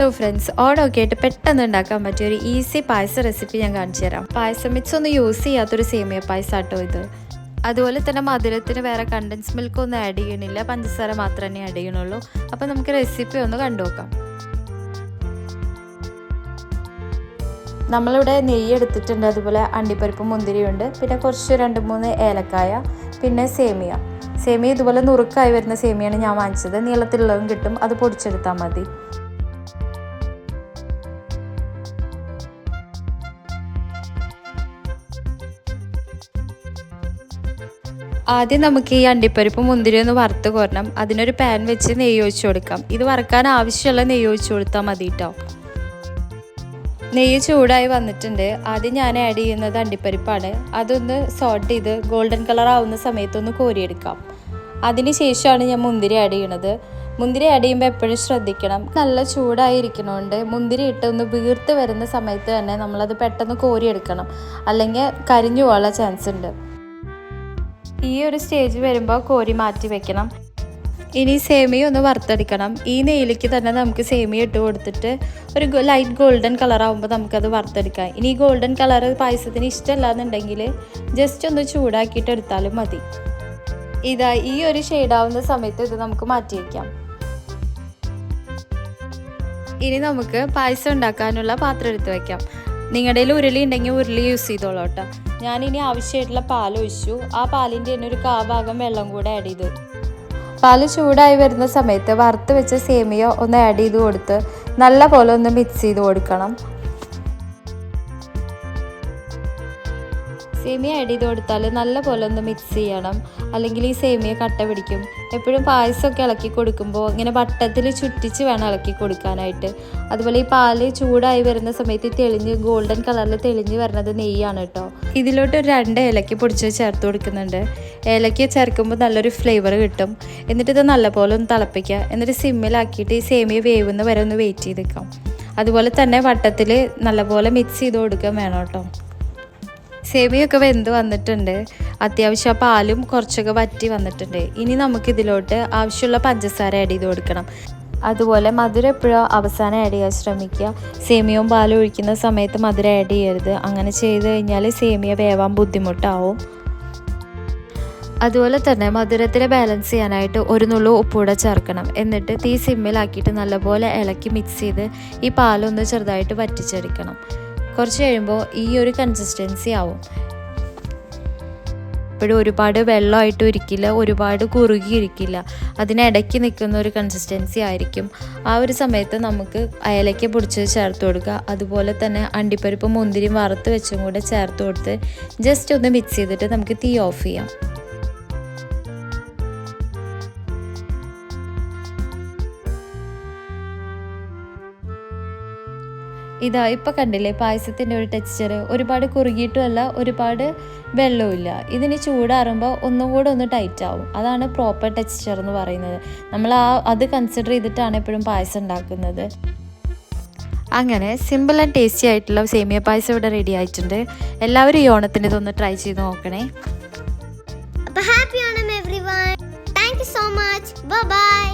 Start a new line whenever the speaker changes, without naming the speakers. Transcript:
Hello friends, ഓണമൊക്കെ ആയിട്ട് പെട്ടെന്ന് ഉണ്ടാക്കാൻ പറ്റിയ ഒരു ഈസി പായസ റെസിപ്പി ഞാൻ കാണിച്ചു തരാം. പായസം മിക്സ് ഒന്നും യൂസ് ചെയ്യാത്തൊരു സേമിയ പായസം ആട്ടോ ഇത്. അതുപോലെ തന്നെ മധുരത്തിന് വേറെ കണ്ടൻസ് മിൽക്ക് ഒന്നും ആഡ് ചെയ്യണില്ല, പഞ്ചസാര മാത്രമേ ആഡ് ചെയ്യണുള്ളൂ. അപ്പോൾ നമുക്ക് റെസിപ്പി ഒന്ന് കണ്ടു നോക്കാം. നമ്മളിവിടെ നെയ്യ് എടുത്തിട്ടുണ്ട്, അതുപോലെ അണ്ടിപ്പരിപ്പ് മുന്തിരിയുണ്ട്, പിന്നെ കുറച്ച് 2-3 ഏലക്കായ, പിന്നെ സേമിയ ഇതുപോലെ നുറുക്കായി വരുന്ന സേമിയാണ് ഞാൻ വാങ്ങിച്ചത്. നീളത്തിലുള്ളതും കിട്ടും, അത് പൊടിച്ചെടുത്താൽ മതി. ആദ്യം നമുക്ക് ഈ അണ്ടിപ്പരിപ്പ് മുന്തിരി ഒന്ന് വറുത്ത് കോരണം. അതിനൊരു പാൻ വെച്ച് നെയ്യ് ഒഴിച്ച് കൊടുക്കാം. ഇത് വറുക്കാൻ ആവശ്യമുള്ള നെയ്യ് ഒഴിച്ച് കൊടുത്താൽ മതി കേട്ടോ. നെയ്യ് ചൂടായി വന്നിട്ടുണ്ട്. ആദ്യം ഞാൻ ആഡ് ചെയ്യുന്നത് അണ്ടിപ്പരിപ്പാണ്. അതൊന്ന് സോട്ട് ചെയ്ത് ഗോൾഡൻ കളർ ആവുന്ന സമയത്തൊന്ന് കോരിയെടുക്കാം. അതിന് ശേഷമാണ് ഞാൻ മുന്തിരി ആഡ് ചെയ്യണത്. മുന്തിരി ആഡ് ചെയ്യുമ്പോൾ എപ്പോഴും ശ്രദ്ധിക്കണം, നല്ല ചൂടായിരിക്കണോണ്ട് മുന്തിരി ഇട്ടൊന്ന് വീർത്ത് വരുന്ന സമയത്ത് തന്നെ നമ്മളത് പെട്ടെന്ന് കോരിയെടുക്കണം, അല്ലെങ്കിൽ കരിഞ്ഞു പോകാനുള്ള ചാൻസ് ഉണ്ട്. ഈ ഒരു സ്റ്റേജ് വരുമ്പോൾ കോരി മാറ്റി വെക്കണം. ഇനി സേമിയ ഒന്ന് വറുത്തെടുക്കണം. ഈ നെയ്യിലേക്ക് തന്നെ നമുക്ക് സേമിയ ഇട്ട് കൊടുത്തിട്ട് ഒരു ലൈറ്റ് ഗോൾഡൻ കളർ ആകുമ്പോൾ നമുക്കത് വറുത്തെടുക്കാം. ഇനി ഗോൾഡൻ കളർ പായസത്തിന് ഇഷ്ടമല്ല എന്നുണ്ടെങ്കിൽ ജസ്റ്റ് ഒന്ന് ചൂടാക്കിയിട്ട് എടുത്താലും മതി. ഈ ഒരു ഷെയ്ഡാവുന്ന സമയത്ത് ഇത് നമുക്ക് മാറ്റി വയ്ക്കാം. ഇനി നമുക്ക് പായസം ഉണ്ടാക്കാനുള്ള പാത്രം എടുത്ത് വയ്ക്കാം. നിങ്ങളുടെ കയ്യിൽ ഉരുളി ഉണ്ടെങ്കിൽ ഉരുളി യൂസ് ചെയ്തോളൂ കേട്ടോ. ഞാനിനി ആവശ്യമായിട്ടുള്ള പാൽ ഒഴിച്ചു. ആ പാലിൻ്റെ തന്നെ ഒരു ഭാഗം വെള്ളം കൂടെ ആഡ് ചെയ്തു. പാൽ ചൂടായി വരുന്ന സമയത്ത് വറുത്ത് വെച്ച സേമിയ ഒന്ന് ആഡ് ചെയ്ത് കൊടുത്ത് നല്ല പോലെ ഒന്ന് മിക്സ് ചെയ്ത് കൊടുക്കണം. സേമിയ ആഡ് ചെയ്ത് കൊടുത്താൽ നല്ല പോലെ ഒന്ന് മിക്സ് ചെയ്യണം, അല്ലെങ്കിൽ ഈ സേമിയ കട്ട പിടിക്കും. എപ്പോഴും പായസമൊക്കെ ഇളക്കി കൊടുക്കുമ്പോൾ ഇങ്ങനെ വട്ടത്തിൽ ചുറ്റിച്ച് വേണം ഇളക്കി കൊടുക്കാനായിട്ട്. അതുപോലെ ഈ പാല് ചൂടായി വരുന്ന സമയത്ത് തെളിഞ്ഞ് ഗോൾഡൻ കളറിൽ തെളിഞ്ഞ് വരുന്നത് നെയ്യാണ് കേട്ടോ. ഇതിലോട്ട് ഒരു 2 ഏലക്ക പൊടിച്ച് ചേർത്ത് കൊടുക്കുന്നുണ്ട്. ഏലക്ക ചേർക്കുമ്പോൾ നല്ലൊരു ഫ്ലേവർ കിട്ടും. എന്നിട്ട് ഇത് നല്ലപോലെ ഒന്ന് തിളപ്പിക്കുക. എന്നിട്ട് സിമ്മിലാക്കിയിട്ട് ഈ സേമിയ വേവുന്ന വരെ ഒന്ന് വെയിറ്റ് ചെയ്ത് വെക്കാം. അതുപോലെ തന്നെ വട്ടത്തിൽ നല്ലപോലെ മിക്സ് ചെയ്ത് കൊടുക്കാൻ വേണം കേട്ടോ. സേമിയൊക്കെ വെന്ത് വന്നിട്ടുണ്ട്. അത്യാവശ്യം പാലും കുറച്ചൊക്കെ വറ്റി വന്നിട്ടുണ്ട്. ഇനി നമുക്കിതിലോട്ട് ആവശ്യമുള്ള പഞ്ചസാര ആഡ് ചെയ്ത് കൊടുക്കണം. അതുപോലെ മധുരം എപ്പോഴും അവസാനം ആഡ് ചെയ്യാൻ ശ്രമിക്കുക. സേമിയവും പാലും ഒഴിക്കുന്ന സമയത്ത് മധുരം ആഡ് ചെയ്യരുത്. അങ്ങനെ ചെയ്ത് കഴിഞ്ഞാൽ സേമിയ വേവാൻ ബുദ്ധിമുട്ടാവും. അതുപോലെ തന്നെ മധുരത്തിനെ ബാലൻസ് ചെയ്യാനായിട്ട് ഒരു നുള്ളു ഉപ്പൂടെ ചേർക്കണം. എന്നിട്ട് തീ സിമ്മിലാക്കിയിട്ട് നല്ലപോലെ ഇളക്കി മിക്സ് ചെയ്ത് ഈ പാലൊന്ന് ചെറുതായിട്ട് വറ്റിച്ചെടുക്കണം. കുറച്ച് കഴിയുമ്പോൾ ഈ ഒരു കൺസിസ്റ്റൻസി ആവും. ഇപ്പോഴും ഒരുപാട് വെള്ളമായിട്ടും ഇരിക്കില്ല, ഒരുപാട് കുറുകിയിരിക്കില്ല, അതിനിടയ്ക്ക് നിൽക്കുന്ന ഒരു കൺസിസ്റ്റൻസി ആയിരിക്കും. ആ ഒരു സമയത്ത് നമുക്ക് ഏലക്ക പൊടിച്ച് ചേർത്ത് കൊടുക്കുക. അതുപോലെ തന്നെ അണ്ടിപ്പരിപ്പ് മുന്തിരിയും വറുത്ത് വെച്ചും കൂടെ ചേർത്ത് കൊടുത്ത് ജസ്റ്റ് ഒന്ന് മിക്സ് ചെയ്തിട്ട് നമുക്ക് തീ ഓഫ് ചെയ്യാം. ഇപ്പോൾ കണ്ടില്ലേ പായസത്തിൻ്റെ ഒരു ടെക്സ്ചർ, ഒരുപാട് കുറുകിയിട്ടുമല്ല ഒരുപാട് വെള്ളവുമില്ല. ഇതിന് ചൂടാറുമ്പോൾ ഒന്നും കൂടെ ഒന്ന് ടൈറ്റ് ആവും. അതാണ് പ്രോപ്പർ ടെക്സ്ചർ എന്ന് പറയുന്നത്. നമ്മൾ അത് കൺസിഡർ ചെയ്തിട്ടാണ് എപ്പോഴും പായസം ഉണ്ടാക്കുന്നത്. അങ്ങനെ സിമ്പിൾ ആൻഡ് ടേസ്റ്റി ആയിട്ടുള്ള സേമിയ പായസം ഇവിടെ റെഡി ആയിട്ടുണ്ട്. എല്ലാവരും ഈ ഓണത്തിന് ഇതൊന്ന് ട്രൈ ചെയ്ത് നോക്കണേ.
അപ്പോൾ happy Onam everyone. Thank you so much. Bye bye.